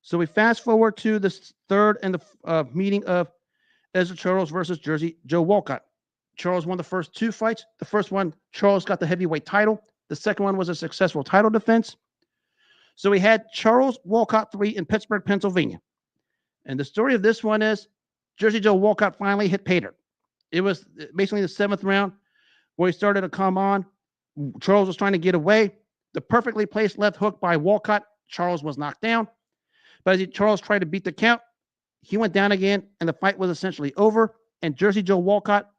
So we fast forward to the third and the meeting of Ezzard Charles versus Jersey Joe Walcott. Charles won the first 2 fights. The first one, Charles got the heavyweight title. The second one was a successful title defense. So we had Charles Walcott 3 in Pittsburgh, Pennsylvania. And the story of this one is Jersey Joe Walcott finally hit pay dirt. It was basically the 7th round where he started to come on. Charles was trying to get away. The perfectly placed left hook by Walcott. Charles was knocked down. But as Charles tried to beat the count, he went down again, and the fight was essentially over. And Jersey Joe Walcott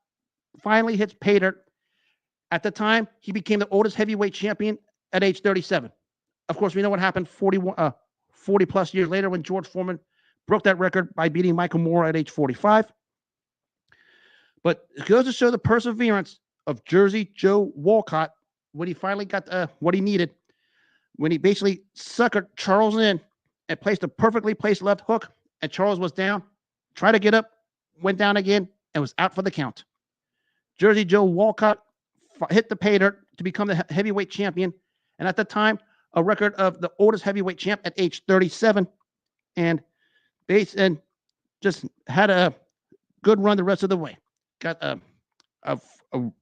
finally hits pay dirt. At the time, he became the oldest heavyweight champion at age 37. Of course, we know what happened 40 plus years later when George Foreman broke that record by beating Michael Moore at age 45. But it goes to show the perseverance of Jersey Joe Walcott when he finally got what he needed, when he basically suckered Charles in and placed a perfectly placed left hook, and Charles was down, tried to get up, went down again, and was out for the count. Jersey Joe Walcott hit the pay dirt to become the heavyweight champion, and at the time, a record of the oldest heavyweight champ at age 37, and just had a good run the rest of the way. Got a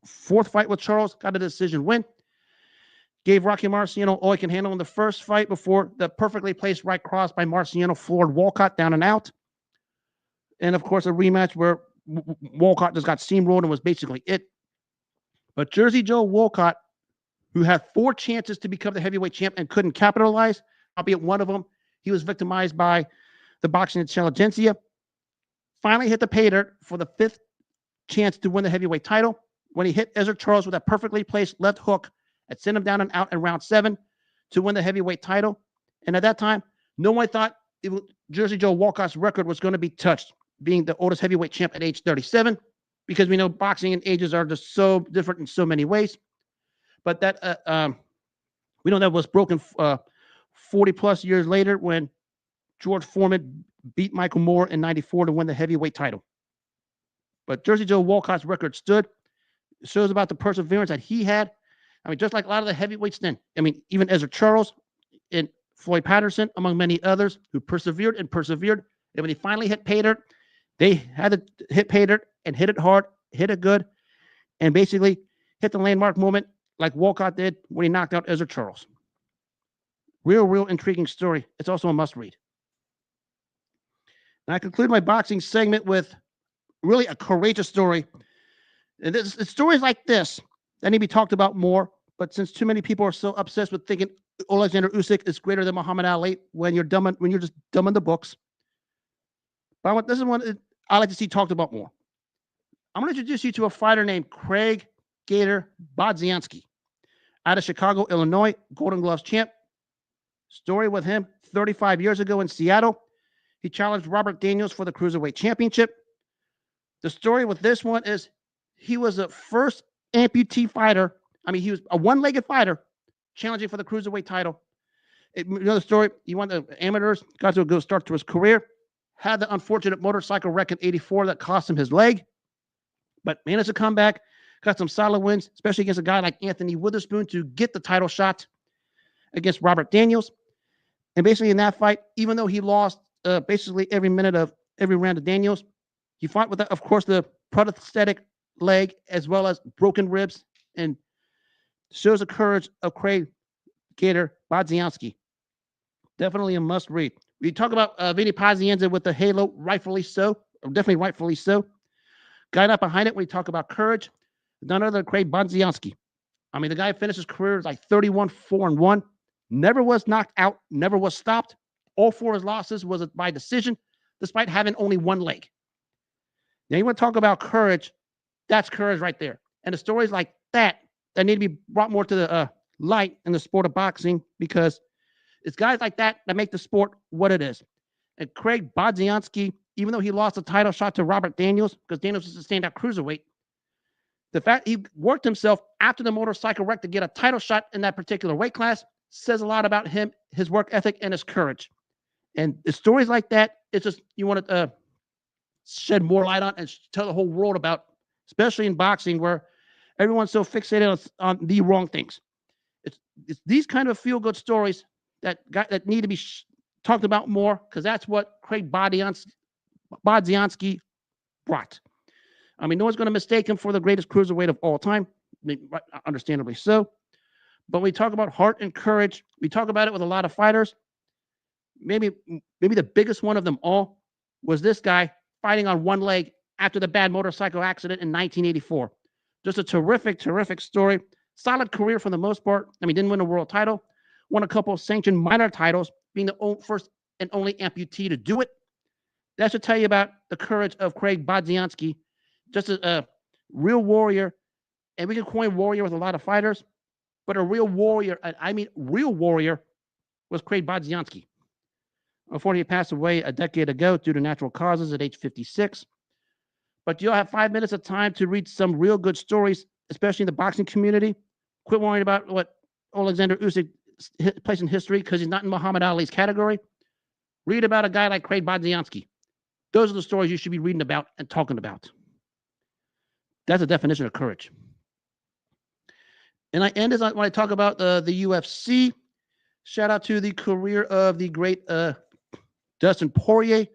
4th fight with Charles, got a decision win. Gave Rocky Marciano all he can handle in the first fight before the perfectly placed right cross by Marciano floored Walcott down and out. And of course, a rematch where Walcott just got steamrolled and was basically it. But Jersey Joe Walcott, who had 4 chances to become the heavyweight champ and couldn't capitalize, albeit one of them, he was victimized by the boxing intelligentsia, finally hit the pay dirt for the 5th chance to win the heavyweight title when he hit Ezzard Charles with a perfectly placed left hook and sent him down and out in round 7 to win the heavyweight title. And at that time, no one thought Jersey Joe Walcott's record was going to be touched, being the oldest heavyweight champ at age 37, because we know boxing and ages are just so different in so many ways. But that we know that was broken 40 plus years later when George Foreman beat Michael Moore in 94 to win the heavyweight title. But Jersey Joe Walcott's record stood. It shows about the perseverance that he had. I mean, just like a lot of the heavyweights then. I mean, even Ezzard Charles and Floyd Patterson, among many others, who persevered and persevered. And when he finally hit pay dirt, they had to hit pay dirt and hit it hard, hit it good, and basically hit the landmark moment like Walcott did when he knocked out Ezzard Charles. Real intriguing story. It's also a must-read. And I conclude my boxing segment with really a courageous story. And it's stories like this that need to be talked about more. But since too many people are so obsessed with thinking Oleksandr Usyk is greater than Muhammad Ali when you're just dumb in the books, but this is one I like to see talked about more. I'm going to introduce you to a fighter named Craig Bodzianowski out of Chicago, Illinois, Golden Gloves champ. Story with him 35 years ago in Seattle. He challenged Robert Daniels for the Cruiserweight Championship. The story with this one is he was the first amputee fighter. I mean, he was a one-legged fighter challenging for the Cruiserweight title. You know the story? He won the amateurs, got to a good start to his career, had the unfortunate motorcycle wreck in 84 that cost him his leg, but managed to come back, got some solid wins, especially against a guy like Anthony Witherspoon to get the title shot against Robert Daniels. And basically in that fight, even though he lost basically every minute of every round of Daniels, he fought with, of course, the prosthetic leg as well as broken ribs, and shows the courage of Craig Bodzianowski. Definitely a must read. We talk about Vinny Pazienza with the halo, rightfully so, or definitely rightfully so. Guy up behind it when we talk about courage, none other than Craig Bodzianowski. I mean, the guy finished his career like 31-4-1, never was knocked out, never was stopped. All 4 of his losses was by decision, despite having only one leg. Now, you want to talk about courage, that's courage right there. And the stories like that need to be brought more to the light in the sport of boxing, because It's guys like that that make the sport what it is. And Craig Bodzianowski, even though he lost a title shot to Robert Daniels, because Daniels is a standout cruiserweight, the fact he worked himself after the motorcycle wreck to get a title shot in that particular weight class says a lot about him, his work ethic, and his courage. And the stories like that, it's just you want to shed more light on and tell the whole world about, especially in boxing where everyone's so fixated on the wrong things. It's these kind of feel-good stories that need to be talked about more, because that's what Craig Bodzianowski brought. I mean, no one's going to mistake him for the greatest cruiserweight of all time, understandably so. But when we talk about heart and courage, we talk about it with a lot of fighters. Maybe the biggest one of them all was this guy fighting on one leg after the bad motorcycle accident in 1984. Just a terrific, terrific story. Solid career for the most part. I mean, didn't win a world title. Won a couple of sanctioned minor titles, being the first and only amputee to do it. That should tell you about the courage of Craig Bodzianowski. Just a real warrior. And we can coin warrior with a lot of fighters. But a real warrior, I mean real warrior, was Craig Bodzianowski. Unfortunately, he passed away a decade ago due to natural causes at age 56. But you'll have 5 minutes of time to read some real good stories, especially in the boxing community. Quit worrying about what Oleksandr Usyk place in history because he's not in Muhammad Ali's category. Read about a guy like Craig Bodzianowski. Those are the stories you should be reading about and talking about. That's a definition of courage. And I end as when I talk about the UFC. Shout out to the career of the great Dustin Poirier,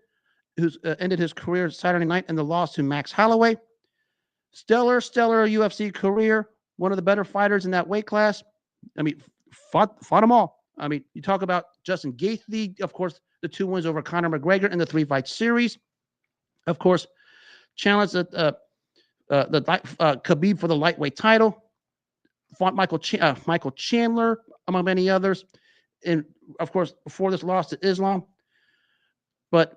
who's ended his career Saturday night in the loss to Max Holloway. Stellar UFC career. One of the better fighters in that weight class. I mean, fought them all. I mean, you talk about Justin Gaethje, of course, the 2 wins over Conor McGregor in the 3-fight series. Of course, challenged Khabib for the lightweight title. Fought Michael Chandler, among many others. And, of course, before this loss to Islam. But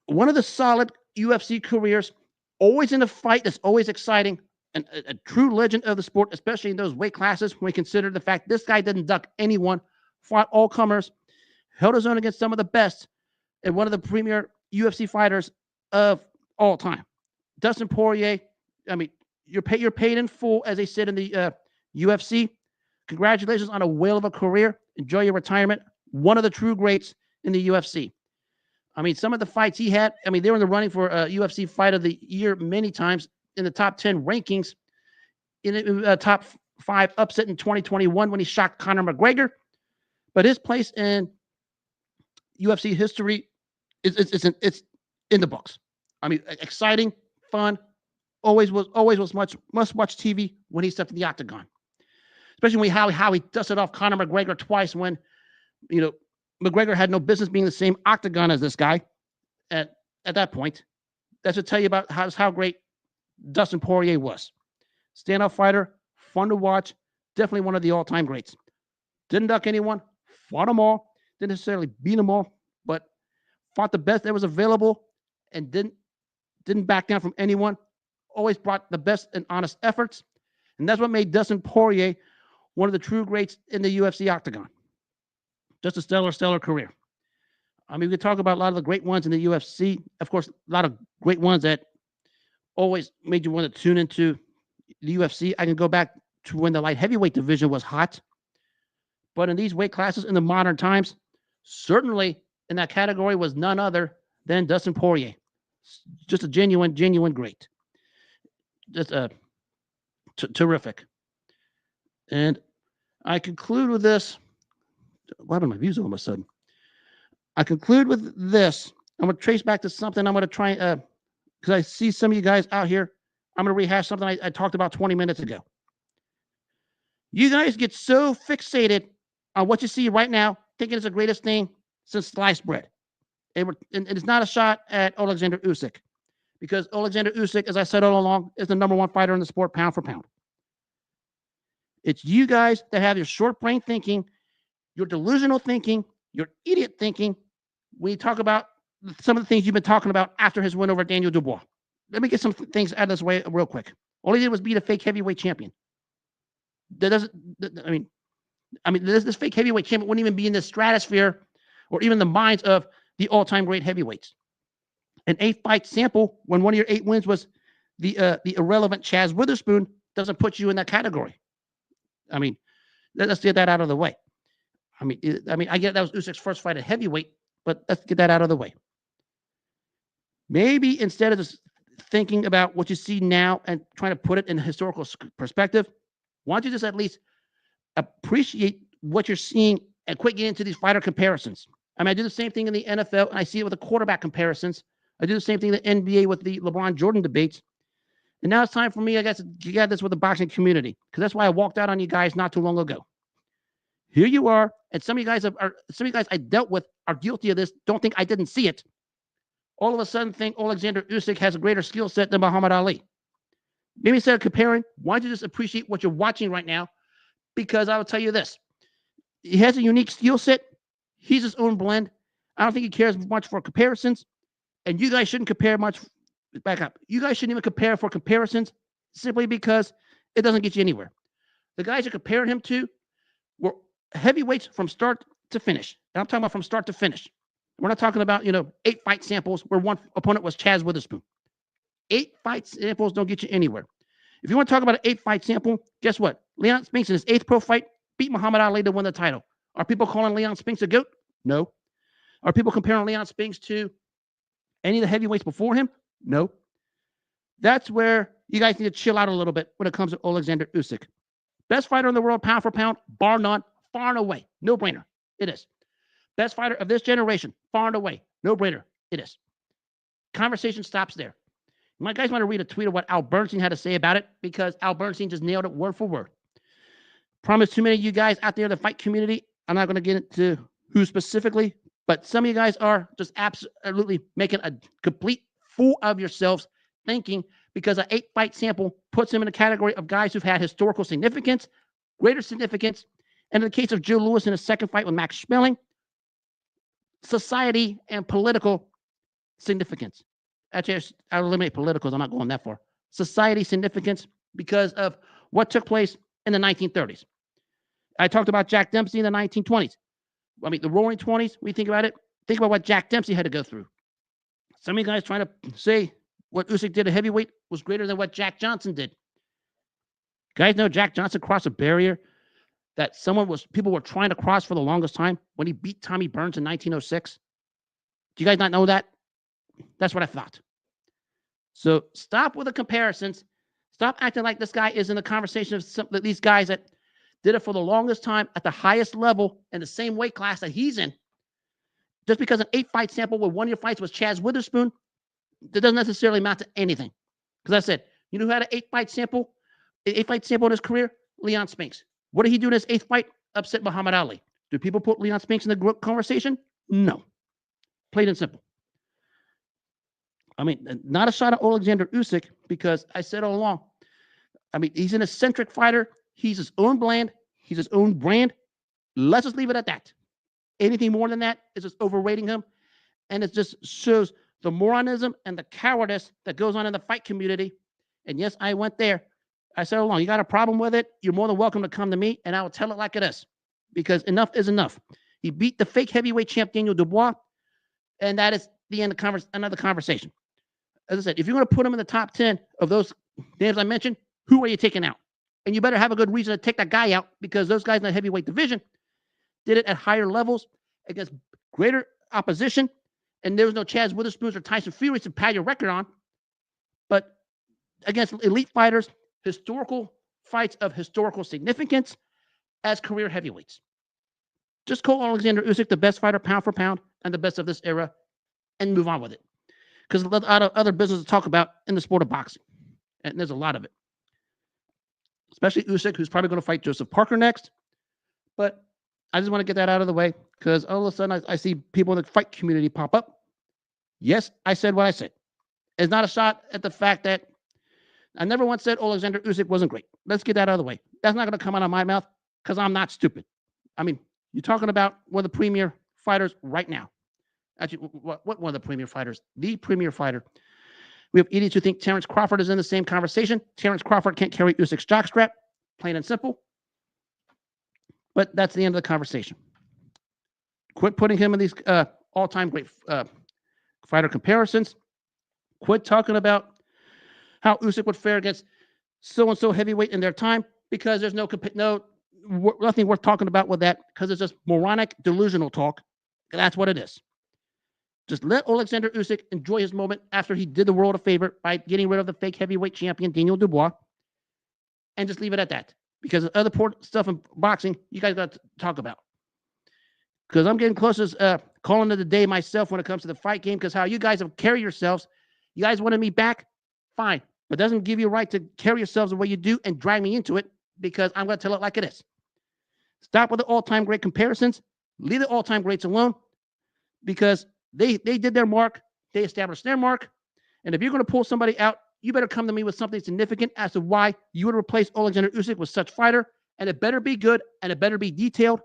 one of the solid UFC careers, always in a fight that's always exciting, and a true legend of the sport, especially in those weight classes, when we consider the fact this guy didn't duck anyone, fought all comers, held his own against some of the best, and one of the premier UFC fighters of all time. Dustin Poirier, I mean, you're paid in full, as they said in the UFC. Congratulations on a whale of a career. Enjoy your retirement. One of the true greats in the UFC. I mean, some of the fights he had, I mean, they were in the running for UFC Fight of the Year many times, in the top 10 rankings, in the top 5 upset in 2021 when he shocked Conor McGregor. But his place in UFC history it's in the books. I mean, exciting, fun, always was much watch TV when he stepped in the octagon. Especially when how he dusted off Conor McGregor twice when, you know, McGregor had no business being the same octagon as this guy at that point. That should tell you about how great Dustin Poirier was. Standout fighter, fun to watch, definitely one of the all-time greats. Didn't duck anyone, fought them all, didn't necessarily beat them all, but fought the best that was available and didn't back down from anyone. Always brought the best and honest efforts. And that's what made Dustin Poirier one of the true greats in the UFC octagon. Just a stellar career. I mean, we could talk about a lot of the great ones in the UFC. Of course, a lot of great ones that always made you want to tune into the UFC. I can go back to when the light heavyweight division was hot. But in these weight classes in the modern times, certainly in that category was none other than Dustin Poirier. Just a genuine great. Just terrific. And I conclude with this. What happened to my views all of a sudden? I conclude with this. I'm going to trace back to something. I'm going to try, because I see some of you guys out here. I'm going to rehash something I talked about 20 minutes ago. You guys get so fixated on what you see right now, thinking it's the greatest thing since sliced bread. And it's not a shot at Oleksandr Usyk, because Oleksandr Usyk, as I said all along, is the number 1 fighter in the sport, pound for pound. It's you guys that have your short brain thinking, your delusional thinking, your idiot thinking, when you talk about some of the things you've been talking about after his win over Daniel Dubois. Let me get some things out of this way real quick. All he did was beat a fake heavyweight champion. That doesn't, I mean, I mean, this fake heavyweight champion wouldn't even be in the stratosphere or even the minds of the all-time great heavyweights. An 8-fight sample when one of your 8 wins was the irrelevant Chaz Witherspoon doesn't put you in that category. I mean, let's get that out of the way. I mean, I get that was Usyk's first fight at heavyweight, but let's get that out of the way. Maybe instead of just thinking about what you see now and trying to put it in a historical perspective, why don't you just at least appreciate what you're seeing and quit getting into these fighter comparisons? I mean, I do the same thing in the NFL, and I see it with the quarterback comparisons. I do the same thing in the NBA with the LeBron Jordan debates. And now it's time for me, I guess, to get this with the boxing community, because that's why I walked out on you guys not too long ago. Here you are, and some of you guys I dealt with are guilty of this, don't think I didn't see it. All of a sudden think Oleksandr Usyk has a greater skill set than Muhammad Ali. Maybe instead of comparing, why don't you just appreciate what you're watching right now? Because I will tell you this. He has a unique skill set. He's his own blend. I don't think he cares much for comparisons. And you guys shouldn't compare much. Back up. You guys shouldn't even compare for comparisons simply because it doesn't get you anywhere. The guys you're comparing him to were heavyweights from start to finish. And I'm talking about from start to finish. We're not talking about, 8-fight samples where one opponent was Chaz Witherspoon. 8-fight samples don't get you anywhere. If you want to talk about an 8-fight sample, guess what? Leon Spinks in his 8th pro fight beat Muhammad Ali to win the title. Are people calling Leon Spinks a GOAT? No. Are people comparing Leon Spinks to any of the heavyweights before him? No. That's where you guys need to chill out a little bit when it comes to Oleksandr Usyk. Best fighter in the world, pound for pound, bar none, far and away. No brainer. It is. Best fighter of this generation, far and away. No brainer. It is. Conversation stops there. You guys want to read a tweet of what Al Bernstein had to say about it, because Al Bernstein just nailed it word for word. Promise too many of you guys out there in the fight community, I'm not going to get into who specifically, but some of you guys are just absolutely making a complete fool of yourselves thinking because an 8-fight sample puts him in a category of guys who've had historical significance, greater significance, and in the case of Joe Louis in his second fight with Max Schmeling, society and political significance. Actually, I'll eliminate politicals. I'm not going that far. Society significance because of what took place in the 1930s. I talked about Jack Dempsey in the 1920s. I mean, the roaring 20s, when you think about it, think about what Jack Dempsey had to go through. Some of you guys trying to say what Usyk did at heavyweight was greater than what Jack Johnson did. Guys know Jack Johnson crossed a barrier that people were trying to cross for the longest time when he beat Tommy Burns in 1906. Do you guys not know that? That's what I thought. So stop with the comparisons. Stop acting like this guy is in the conversation of these guys that did it for the longest time at the highest level in the same weight class that he's in. Just because an 8-fight sample with one of your fights was Chaz Witherspoon, that doesn't necessarily amount to anything. Because I said, you know who had an 8-fight sample in his career? Leon Spinks. What did he do in his 8th fight? Upset Muhammad Ali. Do people put Leon Spinks in the conversation? No. Plain and simple. I mean, not a shot at Oleksandr Usyk, because I said all along, I mean, he's an eccentric fighter. He's his own brand. He's his own brand. Let's just leave it at that. Anything more than that is just overrating him. And it just shows the moronism and the cowardice that goes on in the fight community. And yes, I went there. I said all along, you got a problem with it? You're more than welcome to come to me, and I will tell it like it is. Because enough is enough. He beat the fake heavyweight champ Daniel Dubois, and that is the end of another conversation. As I said, if you're going to put him in the top 10 of those names I mentioned, who are you taking out? And you better have a good reason to take that guy out, because those guys in the heavyweight division did it at higher levels against greater opposition. And there was no Chaz Witherspoons or Tyson Fury to pad your record on. But against elite fighters, historical fights of historical significance as career heavyweights. Just call Oleksandr Usyk the best fighter pound for pound and the best of this era and move on with it. Because there's a lot of other business to talk about in the sport of boxing. And there's a lot of it. Especially Usyk, who's probably going to fight Joseph Parker next. But I just want to get that out of the way, because all of a sudden I see people in the fight community pop up. Yes, I said what I said. It's not a shot at the fact that I never once said Oleksandr Usyk wasn't great. Let's get that out of the way. That's not going to come out of my mouth, because I'm not stupid. I mean, you're talking about one of the premier fighters right now. Actually, what one of the premier fighters? The premier fighter. We have idiots who think Terrence Crawford is in the same conversation. Terrence Crawford can't carry Usyk's jockstrap, plain and simple. But that's the end of the conversation. Quit putting him in these all-time great fighter comparisons. Quit talking about how Usyk would fare against so-and-so heavyweight in their time, because there's nothing worth talking about with that, because it's just moronic, delusional talk. That's what it is. Just let Oleksandr Usyk enjoy his moment after he did the world a favor by getting rid of the fake heavyweight champion, Daniel Dubois, and just leave it at that. Because the other poor stuff in boxing, you guys got to talk about. Because I'm getting close to calling it a day myself when it comes to the fight game, because how you guys have carried yourselves. You guys wanted me back? Fine. But it doesn't give you a right to carry yourselves the way you do and drag me into it, because I'm going to tell it like it is. Stop with the all-time great comparisons. Leave the all-time greats alone, because they did their mark. They established their mark. And if you're going to pull somebody out, you better come to me with something significant as to why you would replace Oleksandr Usyk with such fighter. And it better be good, and it better be detailed,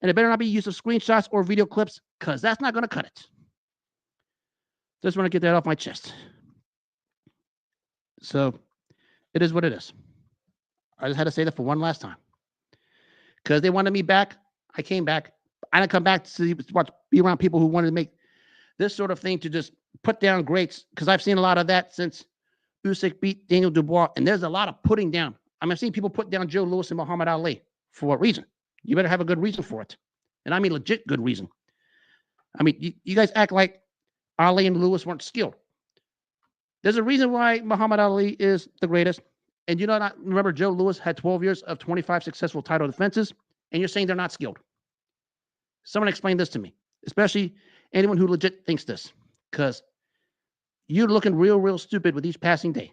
and it better not be use of screenshots or video clips, because that's not going to cut it. Just want to get that off my chest. So it is what it is. I just had to say that for one last time. Because they wanted me back, I came back. I didn't come back to be around people who wanted to make this sort of thing to just put down greats, because I've seen a lot of that since Usyk beat Daniel Dubois, and there's a lot of putting down. I mean, I've seen people put down Joe Louis and Muhammad Ali. For what reason? You better have a good reason for it. And I mean legit good reason. I mean, you guys act like Ali and Louis weren't skilled. There's a reason why Muhammad Ali is the greatest. And you know, not remember Joe Louis had 12 years of 25 successful title defenses, and you're saying they're not skilled. Someone explain this to me, especially anyone who legit thinks this, because you're looking real stupid with each passing day.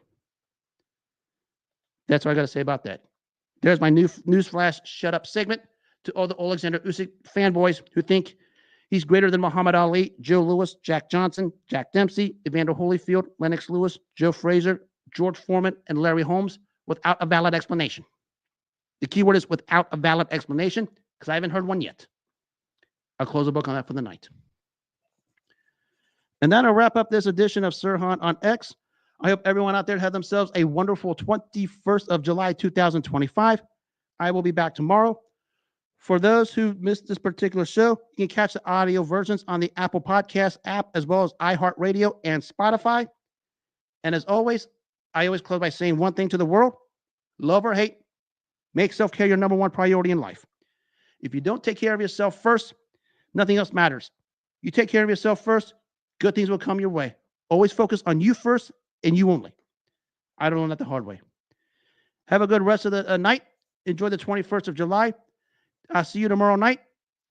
That's what I got to say about that. There's my new newsflash shut up segment to all the Oleksandr Usyk fanboys who think he's greater than Muhammad Ali, Joe Louis, Jack Johnson, Jack Dempsey, Evander Holyfield, Lennox Lewis, Joe Frazier, George Foreman, and Larry Holmes without a valid explanation. The key word is without a valid explanation, because I haven't heard one yet. I'll close the book on that for the night. And that'll wrap up this edition of Sirhan on X. I hope everyone out there had themselves a wonderful 21st of July, 2025. I will be back tomorrow. For those who missed this particular show, you can catch the audio versions on the Apple Podcast app, as well as iHeartRadio and Spotify. And as always, I always close by saying one thing to the world: love or hate, make self-care your number one priority in life. If you don't take care of yourself first, nothing else matters. You take care of yourself first, good things will come your way. Always focus on you first and you only. I don't learn that the hard way. Have a good rest of the night. Enjoy the 21st of July. I'll see you tomorrow night.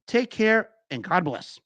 Take care and God bless.